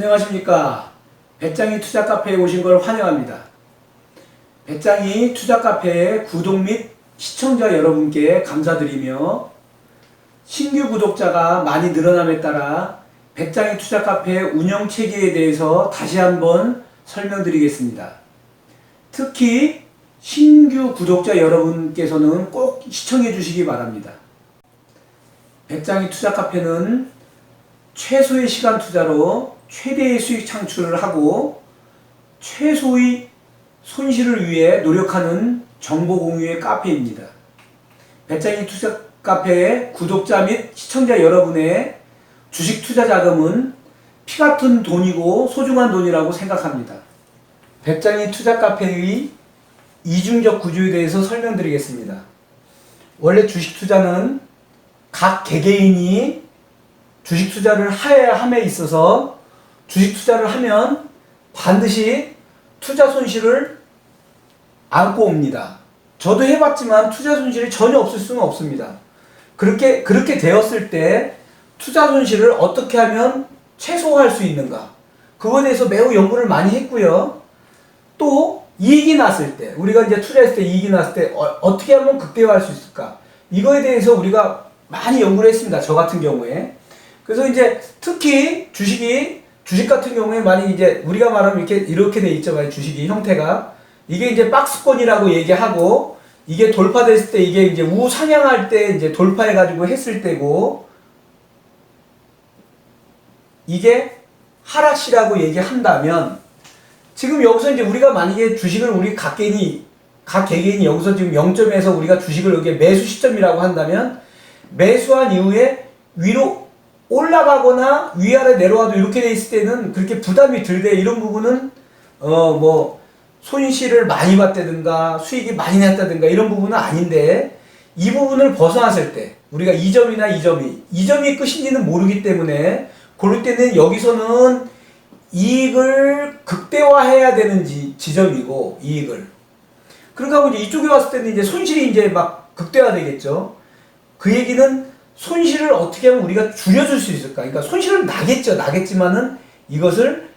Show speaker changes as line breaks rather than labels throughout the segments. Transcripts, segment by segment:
안녕하십니까. 배짱이 투자카페에 오신 걸 환영합니다. 배짱이 투자카페의 구독 및 시청자 여러분께 감사드리며 신규 구독자가 많이 늘어남에 따라 배짱이 투자카페의 운영 체계에 대해서 다시 한번 설명드리겠습니다. 특히 신규 구독자 여러분께서는 꼭 시청해 주시기 바랍니다. 배짱이 투자카페는 최소의 시간 투자로 최대의 수익 창출을 하고 최소의 손실을 위해 노력하는 정보 공유의 카페입니다. 배짱이 투자카페의 구독자 및 시청자 여러분의 주식 투자 자금은 피 같은 돈이고 소중한 돈이라고 생각합니다. 배짱이 투자카페의 이중적 구조에 대해서 설명드리겠습니다. 원래 주식 투자는 각 개개인이 주식 투자를 해야 함에 있어서 주식 투자를 하면 반드시 투자 손실을 안고 옵니다. 저도 해봤지만 투자 손실이 전혀 없을 수는 없습니다. 그렇게 되었을 때 투자 손실을 어떻게 하면 최소화할 수 있는가, 그거에 대해서 매우 연구를 많이 했고요. 또 이익이 났을 때, 우리가 이제 투자했을 때 이익이 났을 때 어떻게 하면 극대화할 수 있을까, 이거에 대해서 우리가 많이 연구를 했습니다. 저 같은 경우에. 그래서 이제 특히 주식 같은 경우에 만약 이제 우리가 말하면 이렇게 돼 있죠. 주식이 형태가. 이게 이제 박스권이라고 얘기하고, 이게 돌파됐을 때 이게 이제 우상향할 때 이제 돌파해가지고 했을 때고, 이게 하락시라고 얘기한다면, 지금 여기서 이제 우리가 만약에 주식을 우리 각 개개인이 여기서 지금 0점에서 우리가 주식을 여기 매수 시점이라고 한다면, 매수한 이후에 위로 올라가거나 위아래 내려와도 이렇게 돼 있을 때는 그렇게 부담이 들되, 이런 부분은 뭐 손실을 많이 봤다든가 수익이 많이 났다든가 이런 부분은 아닌데, 이 부분을 벗어났을 때 우리가 2점이나 2점이 끝인지는 모르기 때문에 그럴 때는 여기서는 이익을 극대화해야 되는 지점이고, 이익을 그렇게 하고 이제 이쪽에 왔을 때는 이제 손실이 이제 막 극대화되겠죠. 그 얘기는 손실을 어떻게 하면 우리가 줄여줄 수 있을까? 그러니까 손실은 나겠지만은 이것을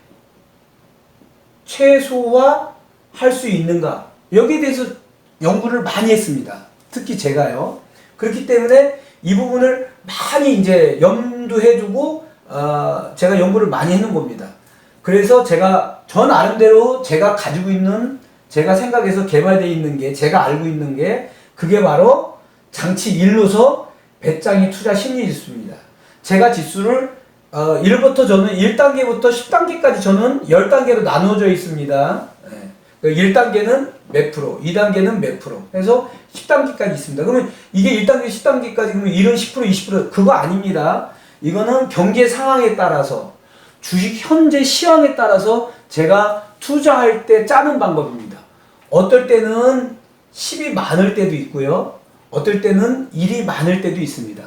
최소화할 수 있는가? 여기에 대해서 연구를 많이 했습니다. 특히 제가요. 그렇기 때문에 이 부분을 많이 이제 염두해두고 제가 연구를 많이 해놓은 겁니다. 그래서 저 나름대로 제가 가지고 있는, 제가 생각해서 개발되어 있는 게, 제가 알고 있는 게, 그게 바로 장치 1로서 배짱이 투자 심리 지수입니다. 제가 지수를 1부터 저는 1단계부터 10단계까지 저는 10단계로 나누어져 있습니다. 1단계는 몇 프로, 2단계는 몇 프로 해서 10단계까지 있습니다. 그러면 이게 1단계, 10단계까지 그러면 1은 10%, 20% 그거 아닙니다. 이거는 경제 상황에 따라서, 주식 현재 시황에 따라서 제가 투자할 때 짜는 방법입니다. 어떨 때는 10이 많을 때도 있고요. 어떨 때는 1이 많을 때도 있습니다.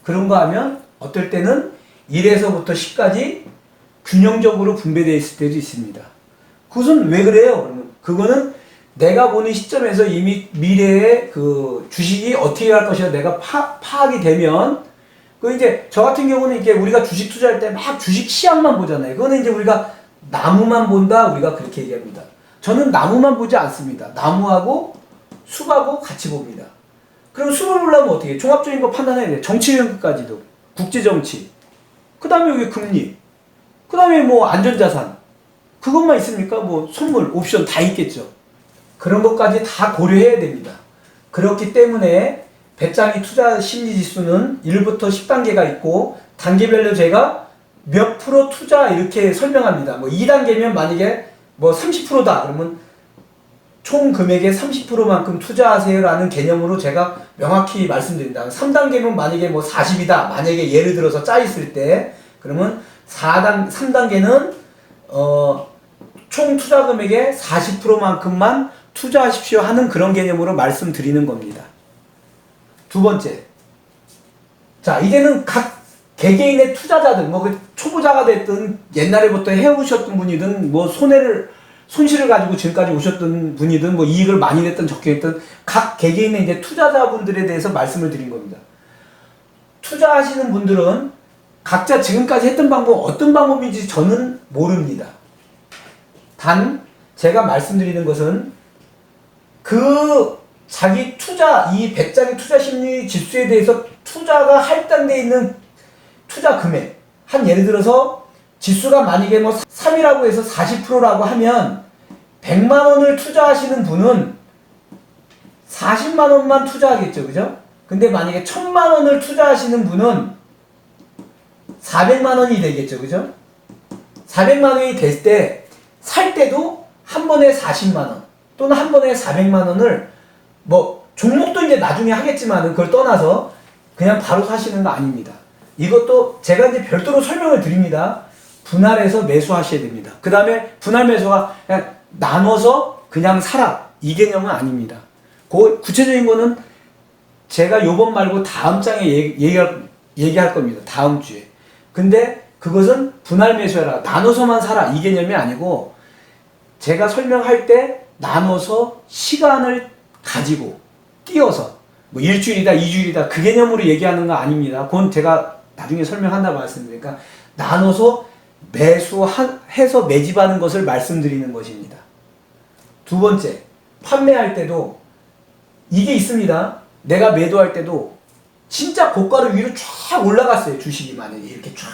그런 거 하면 어떨 때는 1에서부터 10까지 균형적으로 분배되어 있을 때도 있습니다. 그것은 왜 그래요? 그러면 그거는 내가 보는 시점에서 이미 미래의 그 주식이 어떻게 갈 것이라 내가 파악이 되면, 그 이제 저 같은 경우는 이게 우리가 주식 투자할 때 막 주식 시향만 보잖아요. 그거는 이제 우리가 나무만 본다, 우리가 그렇게 얘기합니다. 저는 나무만 보지 않습니다. 나무하고 숲하고 같이 봅니다. 그럼 숲을 보려면 어떻게 해? 종합적인 거 판단해야 돼. 정치 연구까지도. 국제정치. 그 다음에 여기 금리. 그 다음에 뭐 안전자산. 그것만 있습니까? 뭐 선물, 옵션 다 있겠죠. 그런 것까지 다 고려해야 됩니다. 그렇기 때문에 배짱이 투자 심리 지수는 1부터 10단계가 있고, 단계별로 제가 몇 프로 투자 이렇게 설명합니다. 뭐 2단계면 만약에 뭐 30%다 그러면 총 금액의 30%만큼 투자하세요라는 개념으로 제가 명확히 말씀드린다. 3단계면 만약에 뭐 40이다. 만약에 예를 들어서 짜 있을 때, 그러면 3단계는 총 투자 금액의 40%만큼만 투자하십시오 하는 그런 개념으로 말씀드리는 겁니다. 두 번째. 자, 이제는 각 개개인의 투자자들, 뭐 초보자가 됐든 옛날에부터 해오셨던 분이든 뭐 손실을 가지고 지금까지 오셨던 분이든 뭐 이익을 많이 냈든 적게 했든 각 개개인의 이제 투자자분들에 대해서 말씀을 드린 겁니다. 투자하시는 분들은 각자 지금까지 했던 방법 어떤 방법인지 저는 모릅니다. 단 제가 말씀드리는 것은 그 자기 투자, 이 배짱이 투자 심리 지수에 대해서 투자가 할당되어 있는 투자 금액, 한 예를 들어서 지수가 만약에 뭐 3이라고 해서 40%라고 하면 100만 원을 투자하시는 분은 40만 원만 투자하겠죠. 그죠? 근데 만약에 1000만 원을 투자하시는 분은 400만 원이 되겠죠. 그죠? 400만 원이 됐을 때 살 때도 한 번에 40만 원 또는 한 번에 400만 원을 뭐 종목도 이제 나중에 하겠지만은 그걸 떠나서 그냥 바로 사시는 거 아닙니다. 이것도 제가 이제 별도로 설명을 드립니다. 분할해서 매수하셔야 됩니다. 그 다음에 분할 매수가 그냥 나눠서 그냥 사라 이 개념은 아닙니다. 그 구체적인 거는 제가 요번 말고 다음 장에 얘기할 겁니다. 다음 주에. 근데 그것은 분할 매수해라. 나눠서만 사라. 이 개념이 아니고 제가 설명할 때 나눠서 시간을 가지고 띄어서 뭐 일주일이다, 이주일이다 그 개념으로 얘기하는 거 아닙니다. 그건 제가 나중에 설명한다 말씀드리니까 나눠서 매수해서 매집하는 것을 말씀드리는 것입니다. 두 번째, 판매할 때도 이게 있습니다. 내가 매도할 때도 진짜 고가로 위로 쫙 올라갔어요. 주식이 만약에 이렇게 쫙.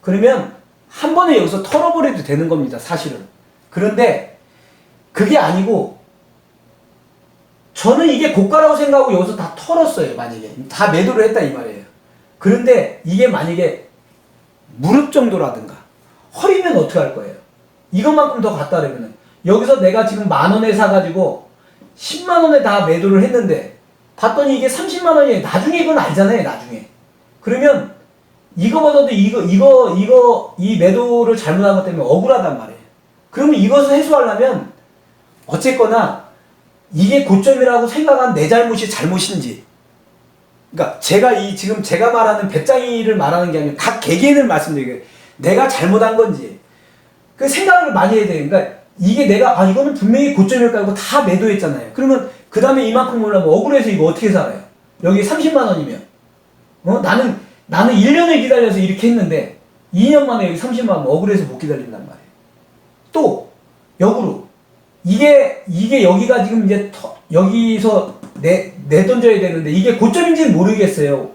그러면 한 번에 여기서 털어버려도 되는 겁니다. 사실은. 그런데 그게 아니고 저는 이게 고가라고 생각하고 여기서 다 털었어요. 만약에. 다 매도를 했다 이 말이에요. 그런데 이게 만약에 무릎 정도라든가 허리면 어떻게 할 거예요? 이것만큼 더 갔다 그러면 여기서 내가 지금 10,000원에 사가지고 10만 원에 다 매도를 했는데 봤더니 이게 30만 원이에요. 나중에 이건 알잖아요. 나중에. 그러면 이거보다도 이 매도를 잘못한 것 때문에 억울하단 말이에요. 그러면 이것을 해소하려면 어쨌거나 이게 고점이라고 생각한 내 잘못이 잘못인지, 그러니까 지금 제가 말하는 배짱이를 말하는 게 아니라 각 개개인을 말씀드리게 내가 잘못한 건지 그 생각을 많이 해야 돼요. 그러니까 이게 내가 이거는 분명히 고점일까 하고 다 매도했잖아요. 그러면 그 다음에 이만큼 올라면 억울해서 이거 어떻게 살아요? 여기 30만 원이면 나는 1년을 기다려서 이렇게 했는데 2년 만에 여기 30만 원 억울해서 못 기다린단 말이에요. 또 역으로 이게 여기가 지금 이제 여기서 내던져야 되는데 이게 고점인지는 모르겠어요.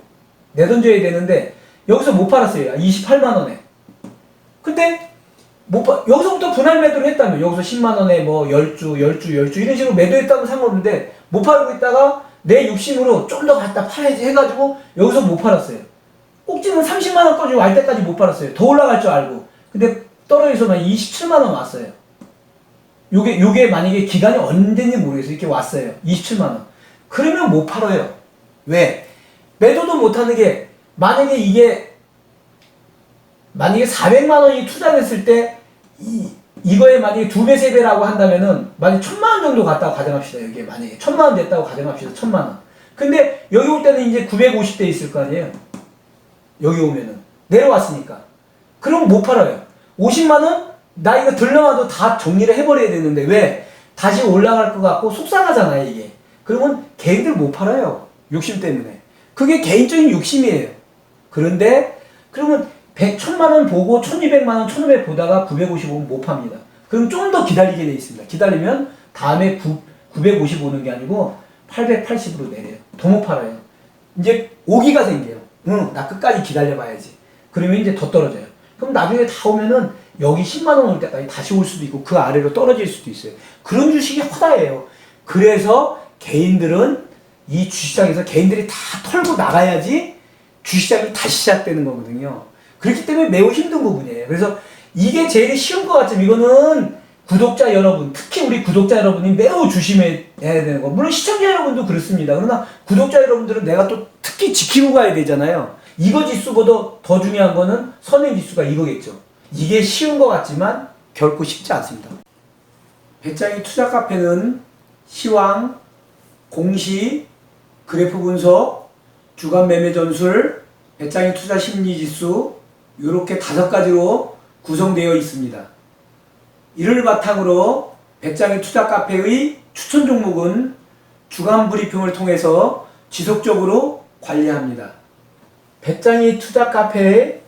내던져야 되는데 여기서 못 팔았어요. 28만 원에. 근데 여기서부터 분할 매도를 했다면 여기서 10만 원에 뭐 10주 이런 식으로 매도했다면 상관없는데 못 팔고 있다가 내 욕심으로 좀 더 갖다 팔아야지 해가지고 여기서 못 팔았어요. 꼭지는 30만 원까지 갈 때까지 못 팔았어요. 더 올라갈 줄 알고. 근데 떨어져서만 27만 원 왔어요. 요게 만약에 기간이 언제인지 모르겠어요. 이렇게 왔어요. 27만 원. 그러면 못 팔아요. 왜? 매도도 못 하는 게 만약에 400만 원이 투자됐을 때 이거에 만약에 2배, 3배라고 한다면은 만약에 1,000만 원 정도 갔다고 가정합시다. 여기에 만약에 1,000만 원 됐다고 가정합시다. 1,000만 원. 근데 여기 올 때는 이제 950대 있을 거 아니에요. 여기 오면은 내려왔으니까. 그럼 못 팔아요. 50만 원? 나 이거 들러와도 다 정리를 해버려야 되는데 왜? 다시 올라갈 것 같고 속상하잖아요 이게. 그러면 개인들 못 팔아요. 욕심 때문에. 그게 개인적인 욕심이에요. 그런데 그러면 1,000만 원 보고 1,200만 원, 1,500 보다가 955면 못 팝니다. 그럼 좀 더 기다리게 돼 있습니다. 기다리면 다음에 950 오는 게 아니고 880으로 내려요. 더 못 팔아요. 이제 오기가 생겨요. 나 끝까지 기다려봐야지. 그러면 이제 더 떨어져요. 그럼 나중에 다 오면은 여기 10만 원 올 때까지 다시 올 수도 있고 그 아래로 떨어질 수도 있어요. 그런 주식이 허다해요. 그래서 개인들은 이 주시장에서 개인들이 다 털고 나가야지 주시장이 다시 시작되는 거거든요. 그렇기 때문에 매우 힘든 부분이에요. 그래서 이게 제일 쉬운 것 같지만 이거는 구독자 여러분, 특히 우리 구독자 여러분이 매우 조심해야 되는 거. 물론 시청자 여러분도 그렇습니다. 그러나 구독자 여러분들은 내가 또 특히 지키고 가야 되잖아요. 이거 지수보다 더 중요한 거는 선행 지수가 이거겠죠. 이게 쉬운 것 같지만 결코 쉽지 않습니다. 배짱이 투자 카페는 시황, 공시, 그래프 분석, 주간 매매 전술, 배짱이 투자 심리 지수 이렇게 5가지로 구성되어 있습니다. 이를 바탕으로 배짱이 투자 카페의 추천 종목은 주간 브리핑을 통해서 지속적으로 관리합니다. 배짱이 투자 카페의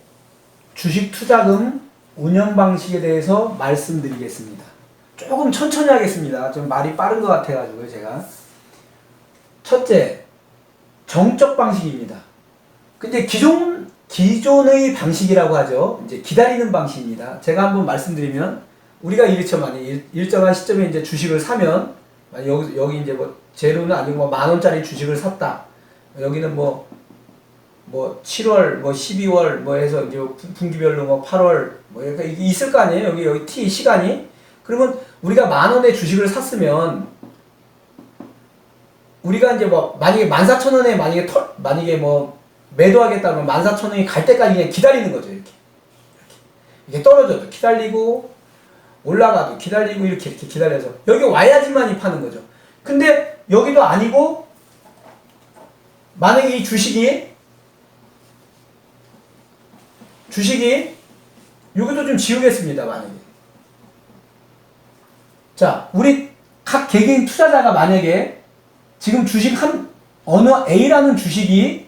주식 투자금 운영 방식에 대해서 말씀드리겠습니다. 조금 천천히 하겠습니다. 좀 말이 빠른 것 같아가지고요, 제가. 첫째, 정적 방식입니다. 근데 기존의 방식이라고 하죠. 이제 기다리는 방식입니다. 제가 한번 말씀드리면, 우리가 이렇죠. 만약 일정한 시점에 이제 주식을 사면, 여기 이제 뭐, 제로는 아니고 뭐 10,000원짜리 주식을 샀다. 여기는 뭐 7월, 뭐 12월, 뭐 해서 이제 분기별로 뭐 8월, 뭐 이렇게 있을 거 아니에요? 여기 T 시간이. 그러면 우리가 10,000원의 주식을 샀으면, 우리가 이제 뭐, 만약에 14,000원에 만약에 뭐, 매도하겠다면 14,000원이 갈 때까지 그냥 기다리는 거죠, 이렇게. 이게 떨어져도 기다리고, 올라가도 기다리고, 이렇게 기다려서. 여기 와야지만이 파는 거죠. 근데 여기도 아니고, 만약에 이 주식이, 여기도 좀 지우겠습니다, 만약에. 자, 우리 각 개개인 투자자가 만약에 지금 주식 어느 A라는 주식이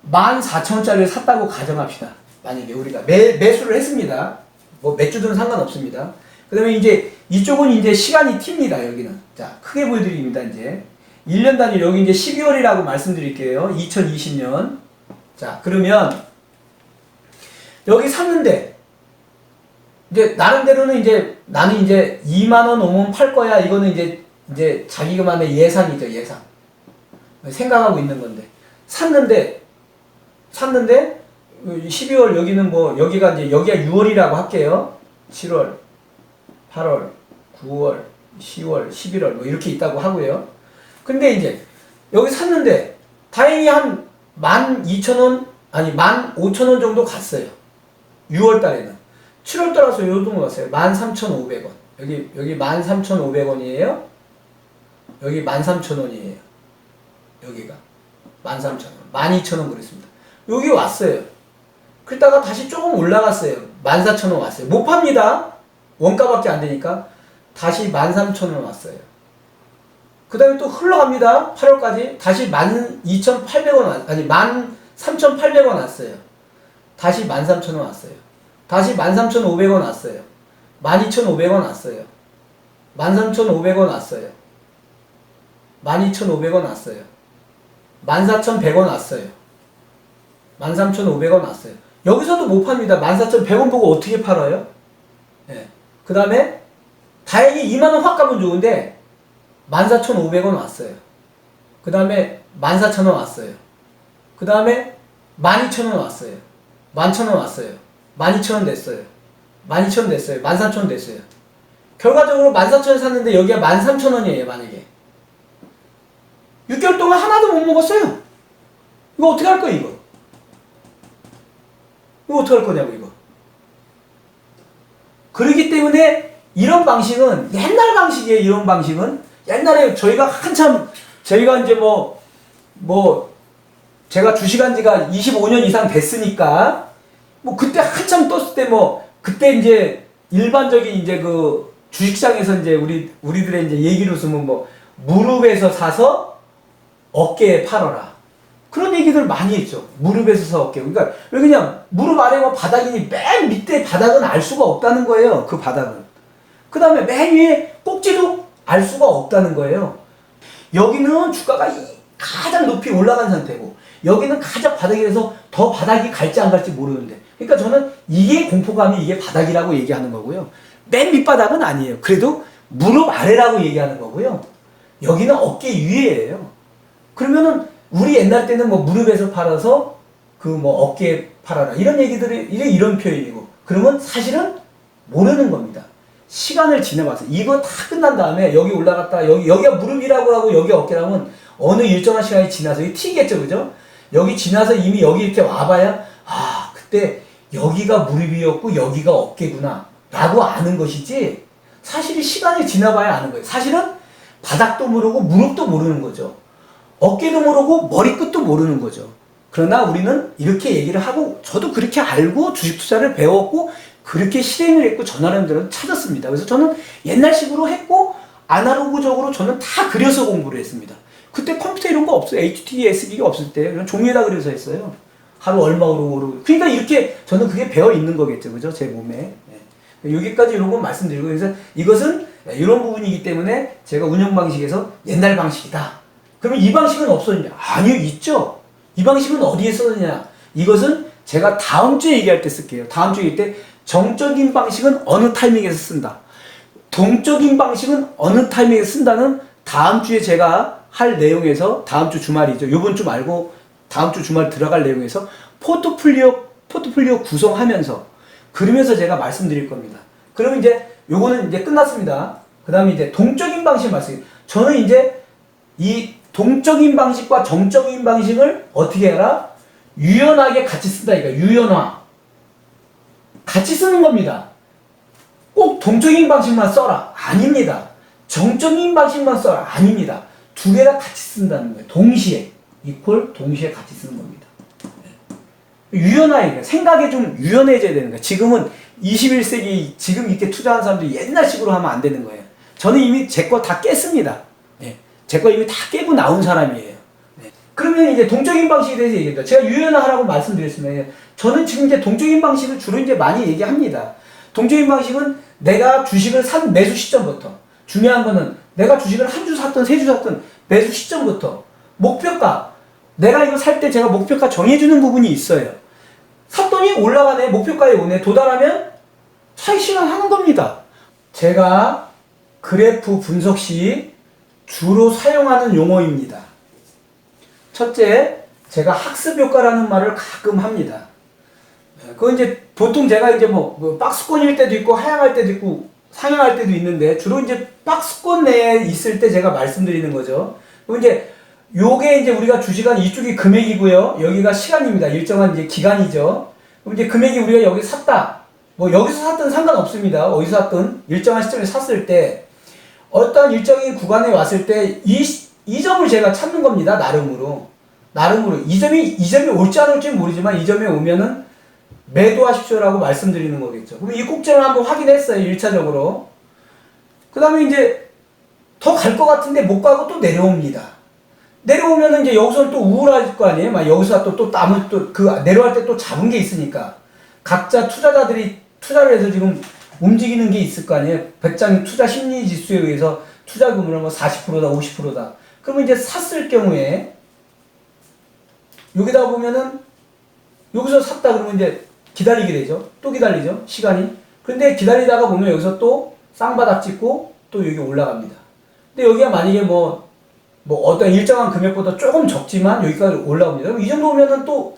14,000원짜리를 샀다고 가정합시다. 만약에 우리가 매수를 했습니다. 뭐 몇 주든 상관없습니다. 그 다음에 이제 이쪽은 이제 시간이 T입니다, 여기는. 자, 크게 보여드립니다, 이제. 1년 단위, 여기 이제 12월이라고 말씀드릴게요. 2020년. 자, 그러면, 여기 샀는데, 이제, 나름대로는 이제, 나는 이제 2만원 오면 팔 거야. 이거는 이제 자기만의 예상이죠, 예상. 생각하고 있는 건데. 샀는데, 12월 여기는 뭐, 여기가 6월이라고 할게요. 7월, 8월, 9월, 10월, 11월, 뭐 이렇게 있다고 하고요. 근데 이제, 여기 샀는데, 다행히 한 12,000원, 아니, 15,000원 정도 갔어요. 6월 달에는. 7월 달에 와서 요 정도 갔어요. 13,500원. 여기 13,500원이에요. 여기 13,000원이에요. 여기가. 13,000원. 12,000원 그랬습니다. 여기 왔어요. 그러다가 다시 조금 올라갔어요. 14,000원 왔어요. 못 팝니다. 원가밖에 안 되니까. 다시 13,000원 왔어요. 그 다음에 또 흘러갑니다. 8월까지. 다시 12,800원, 아니, 13,800원 왔어요. 다시 13,000원 왔어요. 다시 13,500원 왔어요. 12,500원 왔어요. 13,500원 왔어요. 12,500원 왔어요. 14,100원 왔어요. 13,500원 왔어요. 여기서도 못 팝니다. 14,100원 보고 어떻게 팔아요? 예. 그 다음에 다행히 2만원 확 가면 좋은데 14,500원 왔어요. 그 다음에 14,000원 왔어요. 그 다음에 12,000원 왔어요. 11,000원 왔어요. 12,000원 됐어요. 12,000원 됐어요. 13,000원 됐어요. 결과적으로 14,000원 샀는데 여기가 13,000원이에요, 만약에. 6개월 동안 하나도 못 먹었어요. 이거 어떻게 할 거예요, 이거? 이거 어떻게 할 거냐고, 이거. 그렇기 때문에 이런 방식은 옛날 방식이에요, 이런 방식은. 옛날에 저희가 이제 제가 주식한 지가 25년 이상 됐으니까, 그때 한참 떴을 때 그때 이제 일반적인 이제 그 주식시장에서 이제 우리들의 이제 얘기로 쓰면 무릎에서 사서 어깨에 팔아라. 그런 얘기들 많이 했죠. 무릎에서 사서 어깨. 그러니까 왜 그냥 무릎 아래 바닥이니 맨 밑에 바닥은 알 수가 없다는 거예요. 그 바닥은. 그 다음에 맨 위에 꼭지도 알 수가 없다는 거예요. 여기는 주가가 가장 높이 올라간 상태고, 여기는 가장 바닥이라서 더 바닥이 갈지 안 갈지 모르는데. 그러니까 저는 이게 공포감이 이게 바닥이라고 얘기하는 거고요. 맨 밑바닥은 아니에요. 그래도 무릎 아래라고 얘기하는 거고요. 여기는 어깨 위에예요. 그러면은 우리 옛날 때는 무릎에서 팔아서 어깨에 팔아라. 이런 얘기들이 이런 표현이고. 그러면 사실은 모르는 겁니다. 시간을 지나봐서 이거 다 끝난 다음에 여기 올라갔다 여기가 무릎이라고 하고 여기 어깨라면 어느 일정한 시간이 지나서 이 T겠죠, 그죠? 여기 지나서 이미 여기 이렇게 와봐야 그때 여기가 무릎이었고 여기가 어깨구나 라고 아는 것이지, 사실이 시간이 지나봐야 아는 거예요. 사실은 바닥도 모르고 무릎도 모르는 거죠. 어깨도 모르고 머리끝도 모르는 거죠. 그러나 우리는 이렇게 얘기를 하고, 저도 그렇게 알고 주식 투자를 배웠고 그렇게 실행을 했고 저 나름대로 찾았습니다. 그래서 저는 옛날식으로 했고 아날로그적으로 저는 다 그려서 공부를 했습니다. 그때 컴퓨터 이런 거 없어요. HTSD가 없을 때 그냥 종이에다 그려서 했어요. 하루 얼마 오르고. 그러니까 이렇게 저는 그게 배어 있는 거겠죠, 그죠? 제 몸에. 예. 여기까지 이런 건 말씀드리고, 그래서 이것은 이런 부분이기 때문에 제가 운영 방식에서 옛날 방식이다. 그러면 이 방식은 없었냐? 아니요, 있죠. 이 방식은 어디에 썼느냐? 이것은 제가 다음 주에 얘기할 때 쓸게요. 다음 주에 얘기할 때 정적인 방식은 어느 타이밍에서 쓴다. 동적인 방식은 어느 타이밍에서 쓴다는 다음 주에 제가 할 내용에서, 다음 주 주말이죠. 요번 주 말고 다음 주 주말 들어갈 내용에서 포트폴리오 구성하면서 그러면서 제가 말씀드릴 겁니다. 그러면 이제 요거는 이제 끝났습니다. 그 다음에 이제 동적인 방식 말씀. 저는 이제 이 동적인 방식과 정적인 방식을 어떻게 해라? 유연하게 같이 쓴다. 이거 유연화. 같이 쓰는 겁니다. 꼭 동적인 방식만 써라. 아닙니다. 정적인 방식만 써라. 아닙니다. 두 개 다 같이 쓴다는 거예요. 동시에. 이퀄 동시에 같이 쓰는 겁니다. 유연하게. 생각이 좀 유연해져야 되는 거예요. 지금은 21세기 지금 이렇게 투자하는 사람들이 옛날식으로 하면 안 되는 거예요. 저는 이미 제 거 다 깼습니다. 예. 제 거 이미 다 깨고 나온 사람이에요. 예. 그러면 이제 동적인 방식에 대해서 얘기합니다. 제가 유연하라고 말씀드렸습니다. 저는 지금 이제 동적인 방식을 주로 이제 많이 얘기합니다. 동적인 방식은 내가 주식을 산 매수 시점부터, 중요한 거는 내가 주식을 한 주 샀든 세 주 샀든 매수 시점부터 목표가, 내가 이거 살 때 제가 목표가 정해주는 부분이 있어요. 샀더니 올라가네, 목표가에 오네, 도달하면 차익 실현하는 겁니다. 제가 그래프 분석 시 주로 사용하는 용어입니다. 첫째, 제가 학습 효과라는 말을 가끔 합니다. 그건 이제 보통 제가 이제 뭐 박스권일 때도 있고 하향할 때도 있고 상향할 때도 있는데, 주로 이제 박스권 내에 있을 때 제가 말씀드리는 거죠. 그럼 이제 요게 이제 우리가 주식한 이쪽이 금액이고요. 여기가 시간입니다. 일정한 이제 기간이죠. 그럼 이제 금액이 우리가 여기 샀다. 뭐 여기서 샀든 상관없습니다. 어디서 샀든 일정한 시점에 샀을 때 어떤 일정인 구간에 왔을 때 이 점을 제가 찾는 겁니다. 나름으로. 이 점이 올지 안 올지 모르지만 이 점에 오면은 매도하십시오라고 말씀드리는 거겠죠. 그럼 이 꼭지를 한번 확인했어요. 1차적으로. 그 다음에 이제 더 갈 것 같은데 못 가고 또 내려옵니다. 내려오면은 이제 여기서는 또 우울할 거 아니에요? 막 여기서 또 남을 내려갈 때 또 잡은 게 있으니까. 각자 투자자들이 투자를 해서 지금 움직이는 게 있을 거 아니에요? 배짱 투자 심리 지수에 의해서 투자금을 뭐 40%다, 50%다. 그러면 이제 샀을 경우에 여기다 보면은 여기서 샀다 그러면 이제 기다리게 되죠. 또 기다리죠. 시간이. 근데 기다리다가 보면 여기서 또 쌍바닥 찍고 또 여기 올라갑니다. 근데 여기가 만약에 뭐 어떤 일정한 금액보다 조금 적지만 여기까지 올라옵니다. 그럼 이 정도면은 또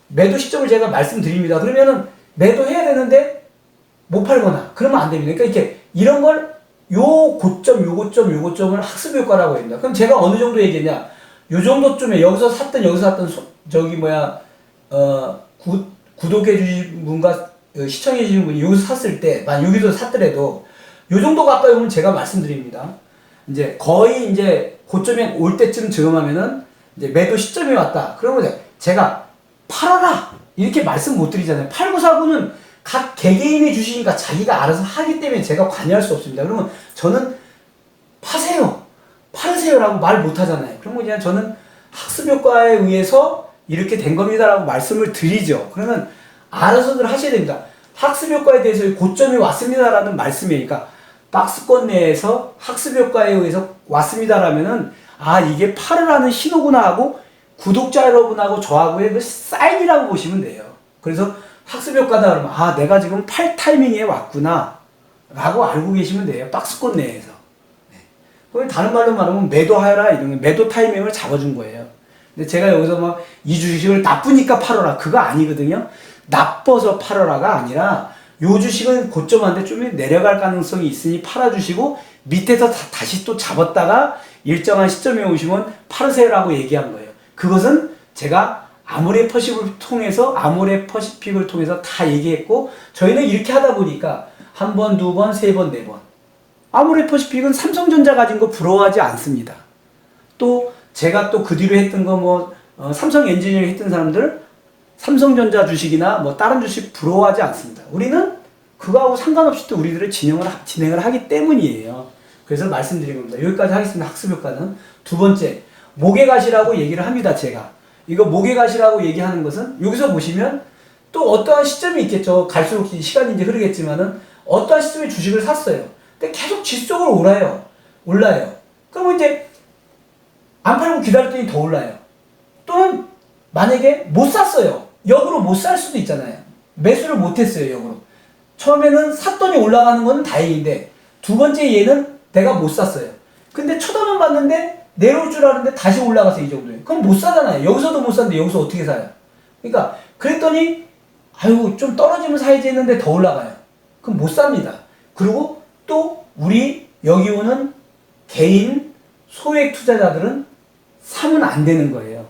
매도 시점을 제가 말씀드립니다. 그러면은 매도해야 되는데 못 팔거나 그러면 안 됩니다. 그러니까 이렇게 이런 걸 요 고점을 학습 효과라고 합니다. 그럼 제가 어느 정도 얘기했냐? 요 정도쯤에 여기서 샀든 구독해 주신 분과 시청해 주신 분이 여기서 샀을 때, 만약 여기서 샀더라도 요 정도 가까이 오면 제가 말씀드립니다. 이제 거의 이제 고점에 올 때쯤 즈음하면은 이제 매도 시점이 왔다. 그러면 제가 팔아라! 이렇게 말씀 못 드리잖아요. 팔고 사고는 각 개개인의 주식이니까 자기가 알아서 하기 때문에 제가 관여할 수 없습니다. 그러면 저는 팔으세요라고 말 못 하잖아요. 그러면 그냥 저는 학습 효과에 의해서 이렇게 된 겁니다라고 말씀을 드리죠. 그러면 알아서들 하셔야 됩니다. 학습 효과에 대해서 고점이 왔습니다라는 말씀이니까 박스권 내에서 학습 효과에 의해서 왔습니다라면은 이게 팔으라는 신호구나 하고 구독자 여러분하고 저하고의 그 사인이라고 보시면 돼요. 그래서 학습 효과다 그러면 내가 지금 팔 타이밍에 왔구나 라고 알고 계시면 돼요. 박스권 내에서. 네. 다른 말로 말하면 매도하여라, 이런 매도 타이밍을 잡아준 거예요. 근데 제가 여기서 이 주식을 나쁘니까 팔아라, 그거 아니거든요. 나빠서 팔아라가 아니라 요 주식은 고점한테 좀 내려갈 가능성이 있으니 팔아주시고 밑에서 다시 또 잡았다가 일정한 시점에 오시면 팔으세요라고 얘기한 거예요. 그것은 제가 아모레퍼시픽을 통해서 다 얘기했고, 저희는 이렇게 하다 보니까 한 번, 두 번, 세 번, 네 번. 아모레퍼시픽은 삼성전자 가진 거 부러워하지 않습니다. 또 제가 또 그 뒤로 했던 거 삼성 엔지니어링 했던 사람들 삼성전자 주식이나 다른 주식 부러워하지 않습니다. 우리는 그거하고 상관없이 또 우리들은 진행을 하기 때문이에요. 그래서 말씀드린 겁니다. 여기까지 하겠습니다. 학습 효과는. 두 번째, 모계가시라고 얘기를 합니다. 제가 이거 모계가시라고 얘기하는 것은 여기서 보시면 또 어떠한 시점이 있겠죠. 갈수록 시간이 이제 흐르겠지만은 어떠한 시점에 주식을 샀어요. 근데 계속 지속적으로 올라요. 그러면 이제 안 팔고 기다렸더니 더 올라요. 또는 만약에 못 샀어요. 역으로 못 살 수도 있잖아요. 매수를 못 했어요. 역으로. 처음에는 샀더니 올라가는 건 다행인데 두 번째 얘는 내가 못 샀어요. 근데 쳐다만 봤는데 내려올 줄 알았는데 다시 올라가서 이 정도예요. 그럼 못 사잖아요. 여기서도 못 샀는데 여기서 어떻게 사요? 그러니까 그랬더니 아이고 좀 떨어지면 사야지 했는데 더 올라가요. 그럼 못 삽니다. 그리고 또 우리 여기 오는 개인 소액 투자자들은 사면 안 되는 거예요.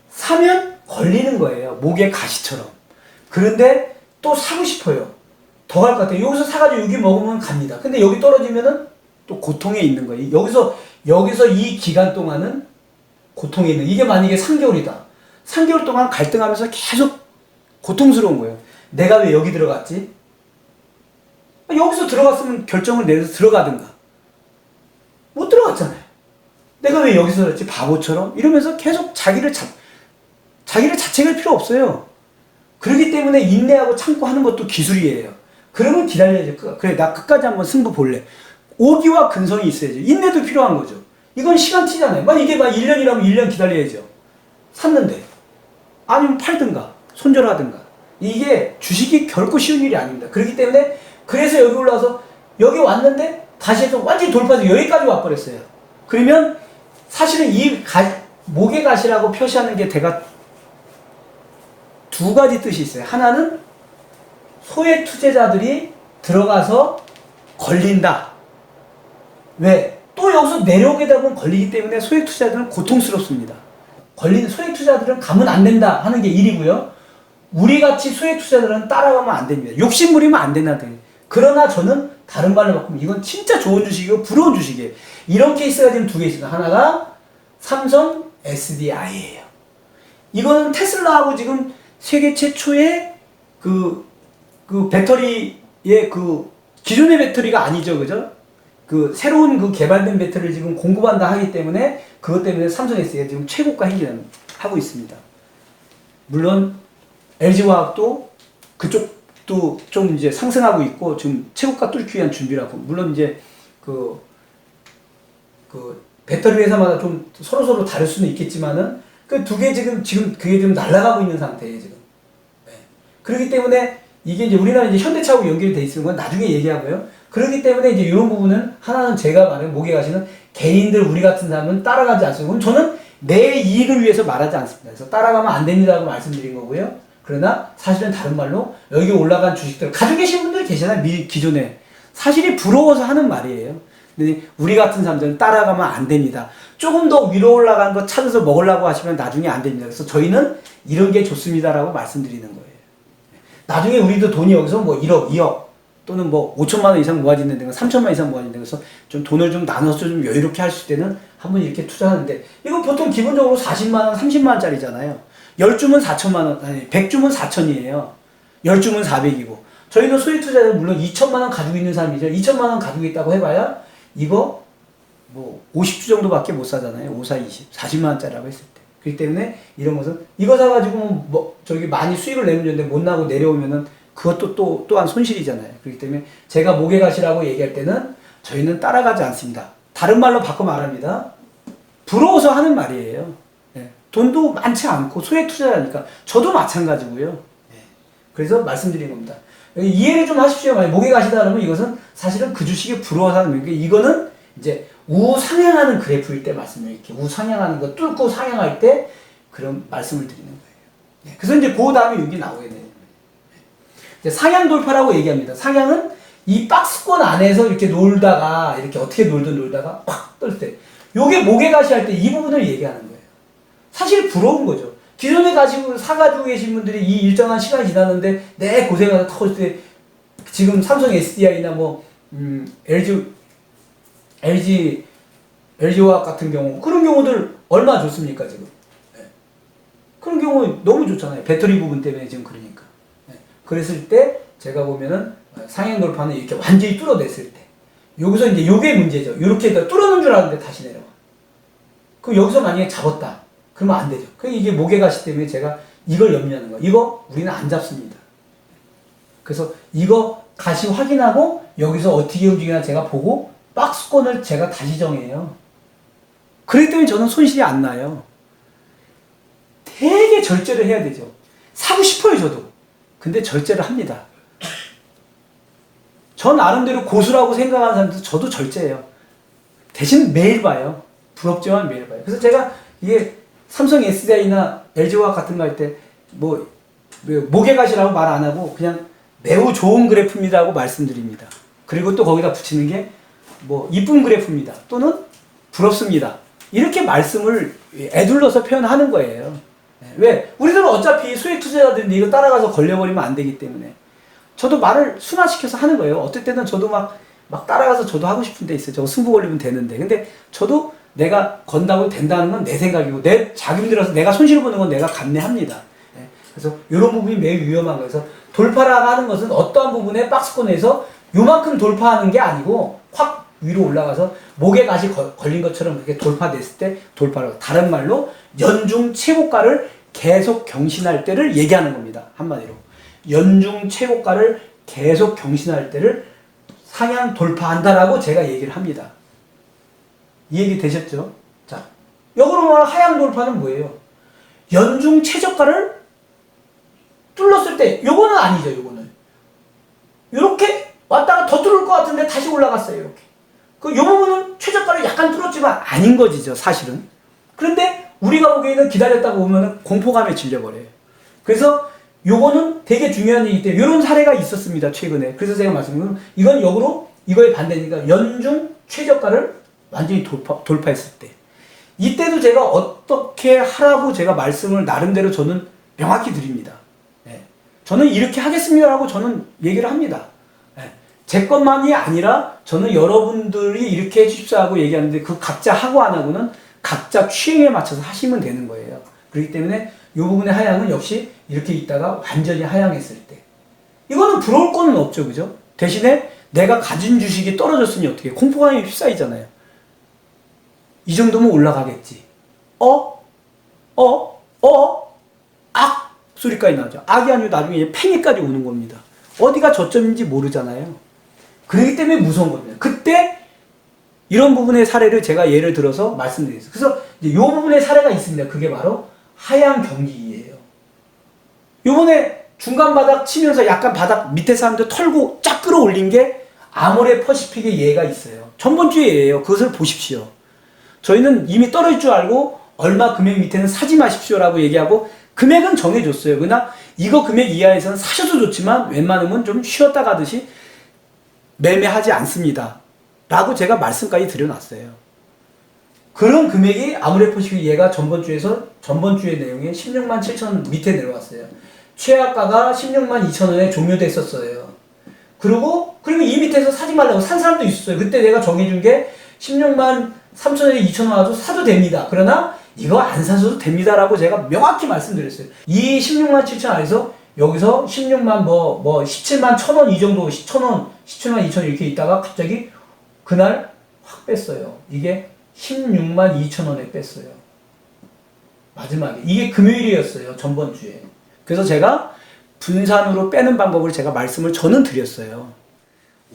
사면 걸리는 거예요. 목에 가시처럼. 그런데 또 사고 싶어요. 더 갈 것 같아요. 여기서 사가지고 여기 먹으면 갑니다. 근데 여기 떨어지면은 또 고통에 있는 거예요. 여기서 이 기간 동안은 고통에 있는, 이게 만약에 3개월이다. 3개월 동안 갈등하면서 계속 고통스러운 거예요. 내가 왜 여기 들어갔지? 여기서 들어갔으면 결정을 내려서 들어가든가. 못 들어갔잖아요. 내가 왜 여기서 그랬지? 바보처럼? 이러면서 계속 자기를 자책할 필요 없어요. 그렇기 때문에 인내하고 참고 하는 것도 기술이에요. 그러면 기다려야죠. 그래, 나 끝까지 한번 승부 볼래. 오기와 근성이 있어야죠. 인내도 필요한 거죠. 이건 시간치잖아요. 이게 1년이라면 1년 기다려야죠. 샀는데. 아니면 팔든가, 손절하든가. 이게 주식이 결코 쉬운 일이 아닙니다. 그렇기 때문에, 그래서 여기 올라와서, 여기 왔는데, 다시 해서 완전히 돌파해서 여기까지 와버렸어요. 그러면, 사실은 모계가시라고 표시하는 게 제가 두 가지 뜻이 있어요. 하나는 소액 투자자들이 들어가서 걸린다. 왜? 또 여기서 내려오게 되면 걸리기 때문에 소액 투자자들은 고통스럽습니다. 걸리는 소액 투자자들은 가면 안 된다 하는 게 1이고요. 우리같이 소액 투자자들은 따라가면 안 됩니다. 욕심부리면 안 된다. 그러나 저는 다른 말로 바꾸면 이건 진짜 좋은 주식이고 부러운 주식이에요. 이런 케이스가 지금 두 개 있습니다. 하나가 삼성 SDI예요. 이거는 테슬라하고 지금 세계 최초의 그 배터리의 기존의 배터리가 아니죠. 그죠? 새로운 개발된 배터리를 지금 공급한다 하기 때문에 그것 때문에 삼성 SDI가 지금 최고가 행진을 하고 있습니다. 물론 LG화학도 그쪽도 좀 이제 상승하고 있고 지금 최고가 뚫기 위한 준비를 하고, 물론 이제 배터리 회사마다 좀 서로 다를 수는 있겠지만은 그 두 개 지금 그게 지금 날아가고 있는 상태예요 지금. 네. 그렇기 때문에 이게 이제 우리나라 이제 현대차하고 연결이 돼 있는 건 나중에 얘기하고요. 그렇기 때문에 이제 이런 부분은 하나는 제가 말하는 모계가시는 개인들 우리 같은 사람은 따라가지 않습니다. 저는 내 이익을 위해서 말하지 않습니다. 그래서 따라가면 안 됩니다라고 말씀드린 거고요. 그러나 사실은 다른 말로 여기 올라간 주식들 가지고 계신 분들 계시잖아요. 기존에. 사실이 부러워서 하는 말이에요. 근데 우리 같은 사람들은 따라가면 안 됩니다. 조금 더 위로 올라간 거 찾아서 먹으려고 하시면 나중에 안 됩니다. 그래서 저희는 이런 게 좋습니다라고 말씀드리는 거예요. 나중에 우리도 돈이 여기서 1억, 2억 또는 5천만 원 이상 모아지는 데가 3천만 원 이상 모아지는 데가 그래서 좀 돈을 좀 나눠서 좀 여유롭게 할 수 있을 때는 한번 이렇게 투자하는데, 이거 보통 기본적으로 40만 원, 30만 원짜리잖아요. 10주면 4천만 원, 아니 100주면 4천이에요. 10주면 400이고. 저희는 소액 투자자 물론 2천만 원 가지고 있는 사람이죠. 2천만 원 가지고 있다고 해봐야 이거 50주 정도밖에 못 사잖아요. 5, 4, 20, 40만 원짜리라고 했을 때. 그렇기 때문에 이런 것은 이거 사가지고 많이 수익을 내면 되는데 못 나고 내려오면은 그것도 또한 손실이잖아요. 그렇기 때문에 제가 모계가시라고 얘기할 때는 저희는 따라가지 않습니다. 다른 말로 바꿔 말합니다. 부러워서 하는 말이에요. 네. 돈도 많지 않고 소액 투자자니까 저도 마찬가지고요. 네. 그래서 말씀드린 겁니다. 이해를 좀 하십시오. 만약 모계가시다 그러면 이것은 사실은 그 주식이 부러워서 하는 거예요. 이거는 이제 우상향하는 그래프일 때 말씀드릴게요. 이렇게 우상향하는 거 뚫고 상향할 때 그런 말씀을 드리는 거예요. 네. 그래서 이제 그 다음에 여기 나오게 돼요. 네. 상향 돌파라고 얘기합니다. 상향은 이 박스권 안에서 이렇게 놀다가 이렇게 어떻게 놀다가 팍 뜰 때, 요게 모계가시 할 때 이 부분을 얘기하는 거예요. 사실 부러운 거죠. 기존에 사가지고 계신 분들이 이 일정한 시간이 지났는데 내 고생하다 터질 때 지금 삼성 SDI나 LG화학 같은 경우, 그런 경우들 얼마 좋습니까 지금? 네. 그런 경우 너무 좋잖아요. 배터리 부분 때문에 지금 그러니까. 네. 그랬을 때 제가 보면은 상향 돌파는 이렇게 완전히 뚫어냈을 때, 여기서 이제 요게 문제죠. 요렇게 뚫어놓은 줄 알았는데 다시 내려와. 그럼 여기서 만약에 잡았다. 그러면 안 되죠. 그 이게 모계가시 때문에 제가 이걸 염려하는 거예요. 이거 우리는 안 잡습니다. 그래서 이거 가시 확인하고 여기서 어떻게 움직이나 제가 보고 박스권을 제가 다시 정해요. 그렇기 때문에 저는 손실이 안 나요. 되게 절제를 해야 되죠. 사고 싶어요, 저도. 근데 절제를 합니다. 전 나름대로 고수라고 생각하는 사람도 저도 절제해요. 대신 매일 봐요. 부럽지만 매일 봐요. 그래서 제가 이게 삼성 SDI나 LG화학 같은 거 할 때 뭐 모계가시라고 말 안 하고 그냥 매우 좋은 그래프입니다라고 말씀드립니다. 그리고 또 거기다 붙이는 게 뭐 이쁜 그래프입니다. 또는 부럽습니다. 이렇게 말씀을 애둘러서 표현하는 거예요. 왜? 우리들은 어차피 수익 투자자들인데 이거 따라가서 걸려버리면 안 되기 때문에 저도 말을 순화시켜서 하는 거예요. 어떨 때는 저도 막 따라가서 저도 하고 싶은 데 있어요. 저거 승부 걸리면 되는데. 근데 저도 내가 건다고 된다는 건 내 생각이고 내 자금 들어서 내가 손실 보는 건 내가 감내합니다. 그래서 이런 부분이 매우 위험한 거예요. 그래서 돌파라고 하는 것은 어떠한 부분에 박스권에서 요만큼 돌파하는 게 아니고 확 위로 올라가서 목에 가시 걸린 것처럼 그렇게 돌파됐을 때 돌파라고. 다른 말로 연중 최고가를 계속 경신할 때를 얘기하는 겁니다. 한마디로. 연중 최고가를 계속 경신할 때를 상향 돌파한다라고 제가 얘기를 합니다. 이 얘기 되셨죠? 자, 역으로 말하면 하향 돌파는 뭐예요? 연중 최저가를 뚫었을 때, 요거는 아니죠, 요거는. 요렇게 왔다가 더 뚫을 것 같은데 다시 올라갔어요, 이렇게. 요 부분은 최저가를 약간 뚫었지만 아닌 거지죠, 사실은. 그런데 우리가 보기에는 기다렸다가 보면 공포감에 질려버려요. 그래서 요거는 되게 중요한 얘기기 때문에 요런 사례가 있었습니다, 최근에. 그래서 제가 말씀드린 이건 역으로 이거의 반대니까 연중 최저가를 완전히 돌파했을 때. 이때도 제가 어떻게 하라고 제가 말씀을 나름대로 저는 명확히 드립니다. 저는 이렇게 하겠습니다라고 저는 얘기를 합니다. 제 것만이 아니라 저는 여러분들이 이렇게 해주십시오 하고 얘기하는데 그 각자 하고 안 하고는 각자 취향에 맞춰서 하시면 되는 거예요. 그렇기 때문에 이 부분의 하향은 역시 이렇게 있다가 완전히 하향했을 때. 이거는 부러울 거는 없죠. 그죠? 대신에 내가 가진 주식이 떨어졌으니 어떻게 해? 공포감이 휩싸이잖아요. 이 정도면 올라가겠지. 악! 소리까지 나죠. 악이 아니고 나중에 팽이까지 오는 겁니다. 어디가 저점인지 모르잖아요. 그렇기 때문에 무서운 겁니다. 그때 이런 부분의 사례를 제가 예를 들어서 말씀드리겠습니다. 그래서 이제 이 부분의 사례가 있습니다. 그게 바로 하향 경기예요. 요번에 중간 바닥 치면서 약간 바닥 밑에 사람들 털고 쫙 끌어올린 게 아모레 퍼시픽의 예가 있어요. 전번주의 예예요. 그것을 보십시오. 저희는 이미 떨어질 줄 알고 얼마 금액 밑에는 사지 마십시오라고 얘기하고 금액은 정해줬어요. 그러나 이거 금액 이하에서는 사셔도 좋지만 웬만하면 좀 쉬었다 가듯이 매매하지 않습니다. 라고 제가 말씀까지 드려놨어요. 그런 금액이 아모레 퍼시픽 얘가 전번주의 내용에 16만 7천 밑에 내려왔어요. 최하가가 16만 2천 원에 종료됐었어요. 그리고 이 밑에서 사지 말라고 산 사람도 있었어요. 그때 내가 정해준 게 16만 3천 원에 2천 원 와도 사도 됩니다. 그러나 이거 안 사셔도 됩니다라고 제가 명확히 말씀드렸어요. 이 16만 7천 안에서 여기서 16만 17만 1천 원 이 정도 17만 2천 원 이렇게 있다가 갑자기 그날 확 뺐어요. 이게 16만 2천 원에 뺐어요. 마지막에. 이게 금요일이었어요. 전번주에. 그래서 제가 분산으로 빼는 방법을 제가 말씀을 저는 드렸어요.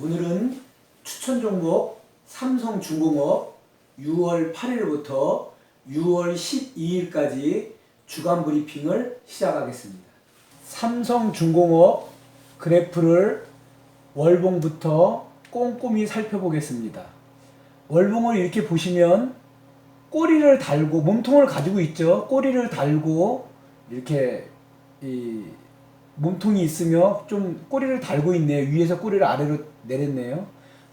오늘은 추천 종목 삼성중공업 6월 8일부터 6월 12일까지 주간 브리핑을 시작하겠습니다. 삼성중공업 그래프를 월봉부터 꼼꼼히 살펴보겠습니다. 월봉을 이렇게 보시면 꼬리를 달고 몸통을 가지고 있죠. 꼬리를 달고 이렇게 이 몸통이 있으며 좀 꼬리를 달고 있네요. 위에서 꼬리를 아래로 내렸네요.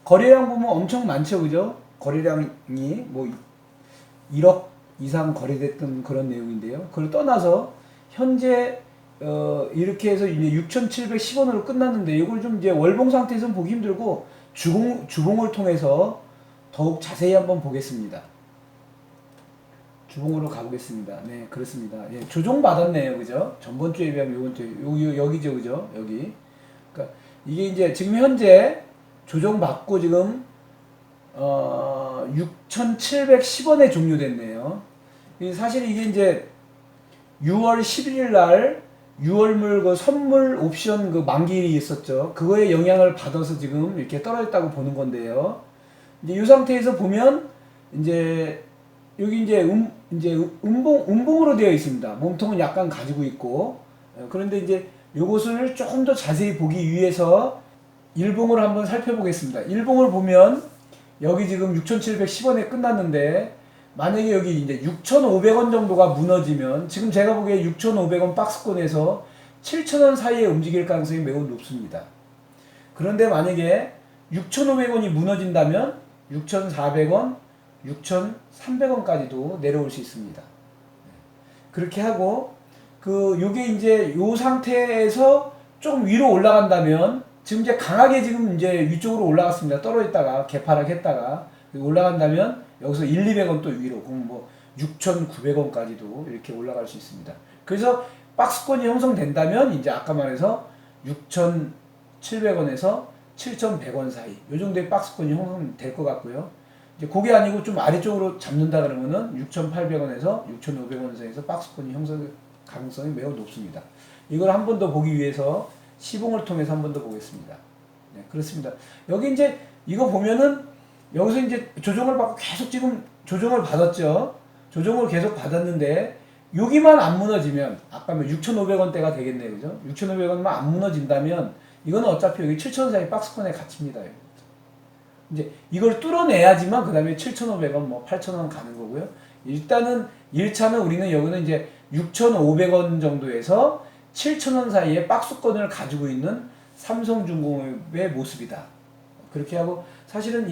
거래량 보면 엄청 많죠. 그죠? 거래량이 뭐 1억 이상 거래됐던 그런 내용인데요. 그걸 떠나서 현재 이렇게 해서 이제 6,710원으로 끝났는데 이걸 좀 이제 월봉 상태에서는 보기 힘들고 주봉을 통해서 더욱 자세히 한번 보겠습니다. 주봉으로 가보겠습니다. 네, 그렇습니다. 예, 조정 받았네요. 그죠? 전번주에 비하면 요번주에 여기죠. 그죠? 여기. 그러니까 이게 이제 지금 현재 조정 받고 지금 6,710원에 종료됐네요. 사실 이게 이제 6월 11일 날 6월물 그 선물 옵션 그 만기일이 있었죠. 그거에 영향을 받아서 지금 이렇게 떨어졌다고 보는 건데요. 이제 이 상태에서 보면 이제 여기 이제 음봉으로 되어 있습니다. 몸통은 약간 가지고 있고, 그런데 이제 요것을 조금 더 자세히 보기 위해서 일봉을 한번 살펴보겠습니다. 일봉을 보면 여기 지금 6,710원에 끝났는데, 만약에 여기 이제 6,500원 정도가 무너지면, 지금 제가 보기에 6,500원 박스권에서 7,000원 사이에 움직일 가능성이 매우 높습니다. 그런데 만약에 6,500원이 무너진다면 6,400원, 6,300원까지도 내려올 수 있습니다. 그렇게 하고, 요게 이제 요 상태에서 조금 위로 올라간다면, 지금 이제 강하게 지금 이제 위쪽으로 올라갔습니다. 떨어졌다가 개파락 했다가 올라간다면 여기서 1, 200원 또 위로, 그럼 뭐 6,900원까지도 이렇게 올라갈 수 있습니다. 그래서 박스권이 형성된다면 이제 아까 말해서 6,700원에서 7,100원 사이 요 정도의 박스권이 형성될 것 같고요. 이제 그게 아니고 좀 아래쪽으로 잡는다 그러면은 6,800원에서 6,500원 사이에서 박스권이 형성 가능성이 매우 높습니다. 이걸 한 번 더 보기 위해서 시봉을 통해서 한 번 더 보겠습니다. 네, 그렇습니다. 여기 이제 이거 보면은 여기서 이제 조정을 받고 계속 지금 조정을 받았죠. 조정을 계속 받았는데 여기만 안 무너지면 아까 뭐 6,500원대가 되겠네요. 그죠? 6,500원만 안 무너진다면 이거는 어차피 여기 7,000원 사이 박스권에 갇힙니다. 이제 이걸 뚫어내야지만 그 다음에 7,500원, 뭐 8,000원 가는 거고요. 일단은 1차는 우리는 여기는 이제 6,500원 정도에서 7,000원 사이에 박스권을 가지고 있는 삼성중공업의 모습이다. 그렇게 하고 사실은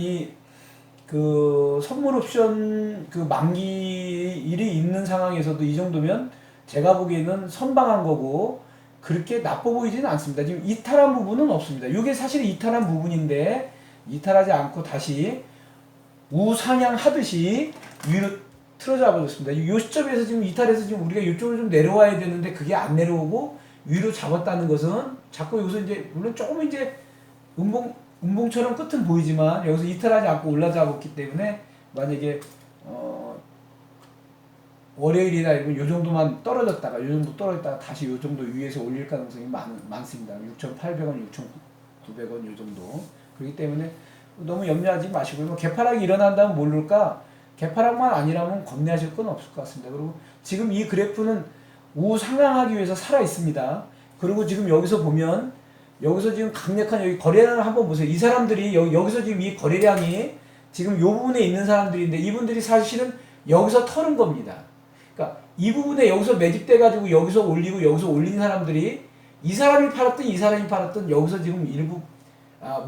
그 선물 옵션 그 만기일이 있는 상황에서도 이 정도면 제가 보기에는 선방한 거고 그렇게 나빠 보이지는 않습니다. 지금 이탈한 부분은 없습니다. 이게 사실 이탈한 부분인데 이탈하지 않고 다시 우상향 하듯이 위로 틀어져 버렸습니다. 이 시점에서 지금 이탈해서 지금 우리가 이쪽으로 좀 내려와야 되는데 그게 안 내려오고 위로 잡았다는 것은 자꾸 여기서 이제 물론 조금 이제 음봉처럼 끝은 보이지만 여기서 이탈하지 않고 올라잡았기 때문에 만약에 월요일이나 이런 요 정도만 떨어졌다가 요 정도 떨어졌다가 다시 요 정도 위에서 올릴 가능성이 많습니다. 6,800원, 6,900원 요 정도. 그렇기 때문에 너무 염려하지 마시고요. 뭐 개파락이 일어난다면 모를까? 개파락만 아니라면 겁내하실 건 없을 것 같습니다. 그리고 지금 이 그래프는 우상향하기 위해서 살아 있습니다. 그리고 지금 여기서 보면 여기서 지금 강력한 여기 거래량을 한번 보세요. 이 사람들이 여기서 지금 이 거래량이 지금 요 부분에 있는 사람들인데 이분들이 사실은 여기서 털은 겁니다. 그러니까 이 부분에 여기서 매집돼 가지고 여기서 올리고 여기서 올린 사람들이 이 사람이 팔았든 이 사람이 팔았든 여기서 지금 일부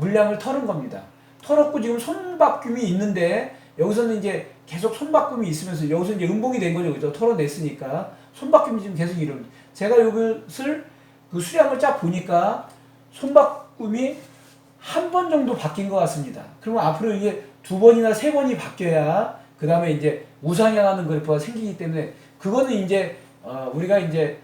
물량을 털은 겁니다. 털었고 지금 손바꿈이 있는데 여기서는 이제 계속 손바꿈이 있으면서 여기서 이제 음봉이 된 거죠. 그죠? 털어냈으니까 손바꿈이 지금 계속 이럽니다. 제가 이것을 그 수량을 쫙 보니까 손바꿈이 한 번 정도 바뀐 것 같습니다. 그러면 앞으로 이게 2번이나 3번이 바뀌어야 그 다음에 이제 우상향하는 그래프가 생기기 때문에 그거는 이제 우리가 이제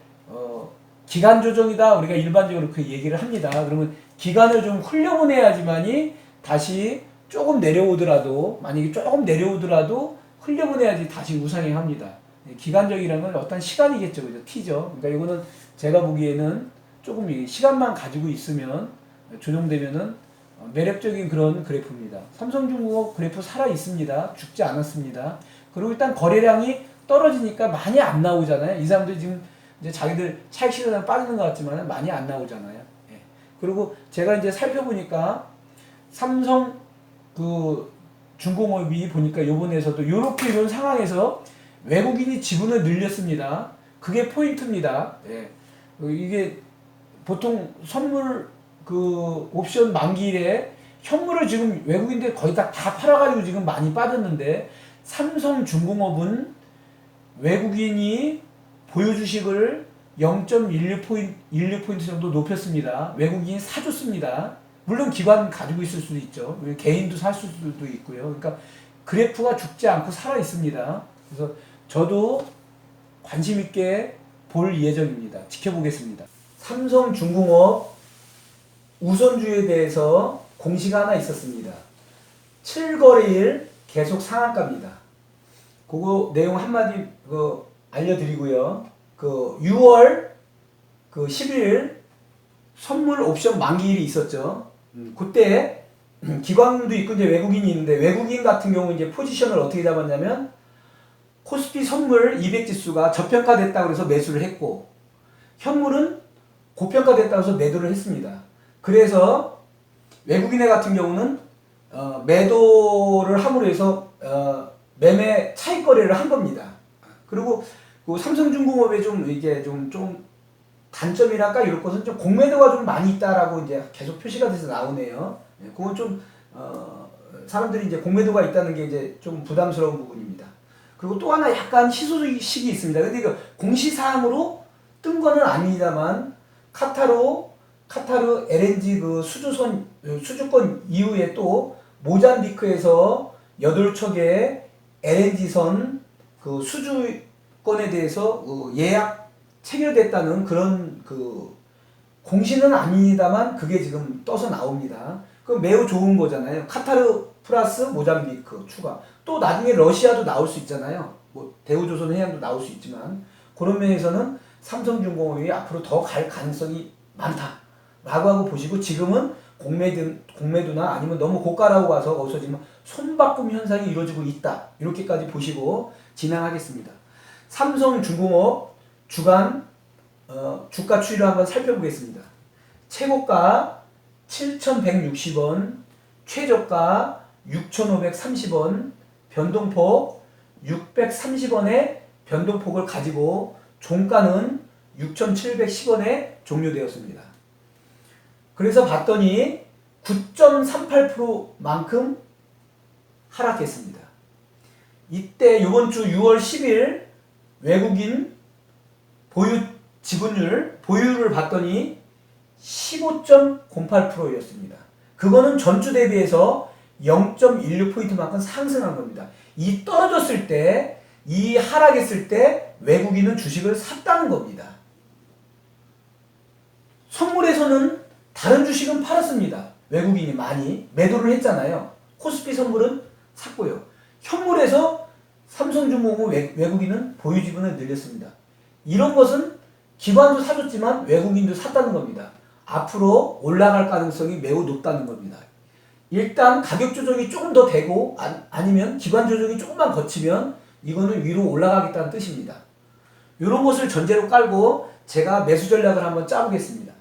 기간 조정이다 우리가 일반적으로 그 얘기를 합니다. 그러면 기간을 좀 흘려보내야지만이 다시 조금 내려오더라도 만약에 조금 내려오더라도 흘려보내야지 다시 우상향합니다. 기간적이라는 건 어떤 시간이겠죠, 그죠? T죠. 그러니까 이거는 제가 보기에는 조금 시간만 가지고 있으면 조정되면은 매력적인 그런 그래프입니다. 삼성중공업 그래프 살아 있습니다. 죽지 않았습니다. 그리고 일단 거래량이 떨어지니까 많이 안 나오잖아요. 이 사람들이 지금 이제 자기들 차익 실현에 빠지는 것 같지만 많이 안 나오잖아요. 예. 그리고 제가 이제 살펴보니까 삼성 그 중공업이 보니까 요번에서도 요렇게 이런 상황에서 외국인이 지분을 늘렸습니다. 그게 포인트입니다. 예. 이게 보통 선물 그 옵션 만기일에 현물을 지금 외국인들 거의 다 팔아가지고 지금 많이 빠졌는데 삼성중공업은 외국인이 보유 주식을 0.16포인트 정도 높였습니다. 외국인이 사줬습니다. 물론 기관 가지고 있을 수도 있죠. 개인도 살 수도 있고요. 그러니까 그래프가 죽지 않고 살아 있습니다. 그래서 저도 관심 있게 볼 예정입니다. 지켜보겠습니다. 삼성중공업 우선주에 대해서 공시가 하나 있었습니다. 7거래일 계속 상한가입니다. 그거 내용 한마디 알려드리고요. 6월 11일 선물 옵션 만기일이 있었죠. 그때 기관도 있고 이제 외국인이 있는데, 외국인 같은 경우 이제 포지션을 어떻게 잡았냐면 코스피 선물 200지수가 저평가됐다고 해서 매수를 했고, 현물은 고평가됐다고 해서 매도를 했습니다. 그래서 외국인의 같은 경우는 매도를 함으로 해서 매매 차익 거래를 한 겁니다. 그리고 그 삼성중공업의 좀 이게 좀 단점이랄까 이런 것은 좀 공매도가 좀 많이 있다라고 이제 계속 표시가 돼서 나오네요. 그건 좀 사람들이 이제 공매도가 있다는 게 이제 좀 부담스러운 부분입니다. 그리고 또 하나 약간 희소식이 있습니다. 근데 이거 공시사항으로 뜬 거는 아닙니다만, 카타르 LNG 수주권 이후에 또 모잠비크에서 8척의 LNG선 수주권에 대해서 예약 체결됐다는 그런 공시는 아닙니다만 그게 지금 떠서 나옵니다. 그 매우 좋은 거잖아요. 카타르 플러스 모잠비크 추가. 또 나중에 러시아도 나올 수 있잖아요. 뭐 대우조선해양도 나올 수 있지만, 그런 면에서는 삼성중공업이 앞으로 더 갈 가능성이 많다라고 하고 보시고, 지금은 공매도나 아니면 너무 고가라고 봐서 거기서 지금 손바꿈 현상이 이루어지고 있다, 이렇게까지 보시고 진행하겠습니다. 삼성중공업 주간 주가 추이를 한번 살펴보겠습니다. 최고가 7,160원, 최저가 6,530원, 변동폭 630원의 변동폭을 가지고 종가는 6,710원에 종료되었습니다. 그래서 봤더니 9.38%만큼 하락했습니다. 이때 이번 주 6월 10일 외국인 보유 지분율 보유를 봤더니 15.08%였습니다. 그거는 전주 대비해서 0.16포인트만큼 상승한 겁니다. 이 떨어졌을 때, 이 하락했을 때 외국인은 주식을 샀다는 겁니다. 선물에서는 다른 주식은 팔았습니다. 외국인이 많이 매도를 했잖아요. 코스피 선물은 샀고요. 현물에서 삼성중공업 외국인은 보유 지분을 늘렸습니다. 이런 것은 기관도 사줬지만 외국인도 샀다는 겁니다. 앞으로 올라갈 가능성이 매우 높다는 겁니다. 일단 가격 조정이 조금 더 되고 아니면 기관 조정이 조금만 거치면 이거는 위로 올라가겠다는 뜻입니다. 이런 것을 전제로 깔고 제가 매수 전략을 한번 짜보겠습니다.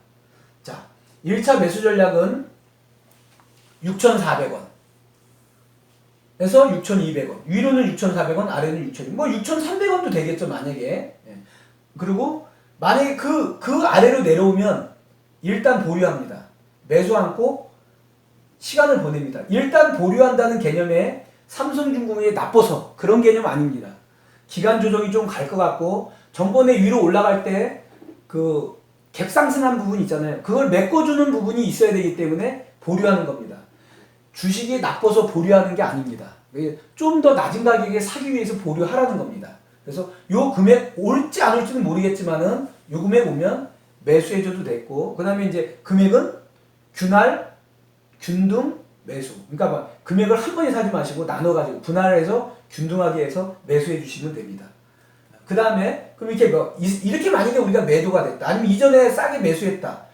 자, 1차 매수 전략은 6,400원 에서 6,200원, 위로는 6,400원, 아래는 6,200원, 뭐 6,300원도 되겠죠, 만약에. 그리고 만약에 그 아래로 내려오면 일단 보류합니다. 매수 않고 시간을 보냅니다. 일단 보류한다는 개념에 삼성중공업이 나빠서 그런 개념 아닙니다. 기간 조정이 좀 갈 것 같고, 전번에 위로 올라갈 때 갭상승한 부분 있잖아요. 그걸 메꿔주는 부분이 있어야 되기 때문에 보류하는 겁니다. 주식이 나빠서 보류하는 게 아닙니다. 좀 더 낮은 가격에 사기 위해서 보류하라는 겁니다. 그래서 요 금액 올지 안 올지는 모르겠지만은 요 금액 오면 매수해줘도 됐고, 그 다음에 이제 금액은 균할, 균등, 매수. 그러니까 뭐 금액을 한 번에 사지 마시고 나눠가지고 분할해서 균등하게 해서 매수해 주시면 됩니다. 그 다음에 그럼 이렇게 만약에 우리가 매도가 됐다, 아니면 이전에 싸게 매수했다,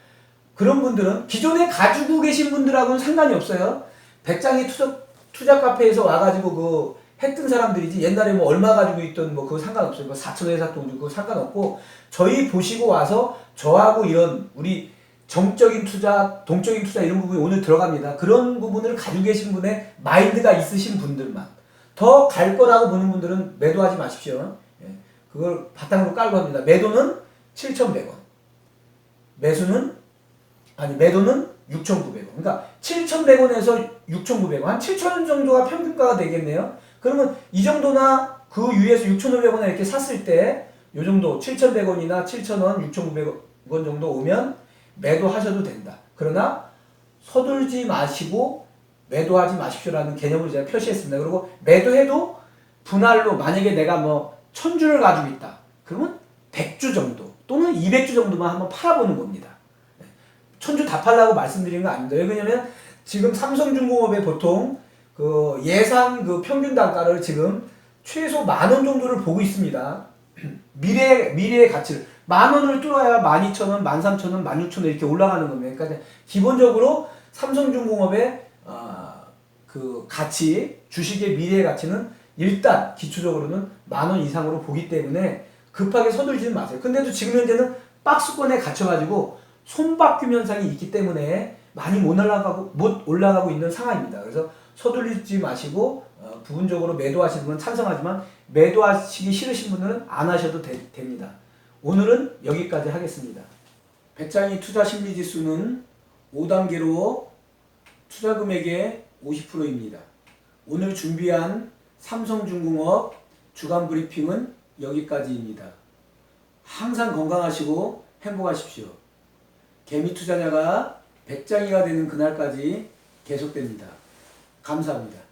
그런 분들은 기존에 가지고 계신 분들하고는 상관이 없어요. 백장이 투자 카페에서 와가지고 했던 사람들이지, 옛날에 뭐 얼마 가지고 있던 뭐 그거 상관없어요. 뭐 4,000원 샀던 그거 상관없고, 저희 보시고 와서 저하고 이런 우리 정적인 투자, 동적인 투자 이런 부분이 오늘 들어갑니다. 그런 부분을 가지고 계신 분의 마인드가 있으신 분들만, 더 갈 거라고 보는 분들은 매도하지 마십시오. 그걸 바탕으로 깔고 합니다. 매도는 7,100원, 매도는 6,900원. 그러니까 7,100원에서 6,900원, 한 7,000원 정도가 평균가가 되겠네요. 그러면 이 정도나 그 위에서 6,500원에 이렇게 샀을 때 요 정도 7,100원이나 7,000원, 6,900원 정도 오면 매도하셔도 된다. 그러나 서둘지 마시고 매도하지 마십시오라는 개념을 제가 표시했습니다. 그리고 매도해도 분할로, 만약에 내가 뭐 1,000주를 가지고 있다, 그러면 100주 정도 또는 200주 정도만 한번 팔아보는 겁니다. 1,000주 다 팔라고 말씀드린 거 아닙니다. 왜냐면 지금 삼성중공업의 보통 예상 평균 단가를 지금 최소 10,000원 정도를 보고 있습니다. 미래의 가치를 10,000원을 뚫어야 12,000원, 13,000원, 16,000원 이렇게 올라가는 겁니다. 그러니까 기본적으로 삼성중공업의 그 가치, 주식의 미래의 가치는 일단 기초적으로는 10,000원 이상으로 보기 때문에 급하게 서둘지는 마세요. 근데도 지금 현재는 박스권에 갇혀가지고 손바뀜 현상이 있기 때문에 많이 못 올라가고 있는 상황입니다. 그래서 서둘리지 마시고 부분적으로 매도하시는 분 찬성하지만 매도하시기 싫으신 분들은 안 하셔도 됩니다. 오늘은 여기까지 하겠습니다. 배짱이 투자심리지수는 5단계로 투자금액의 50%입니다. 오늘 준비한 삼성중공업 주간 브리핑은 여기까지입니다. 항상 건강하시고 행복하십시오. 개미 투자자가 배짱이가 되는 그날까지 계속됩니다. 감사합니다.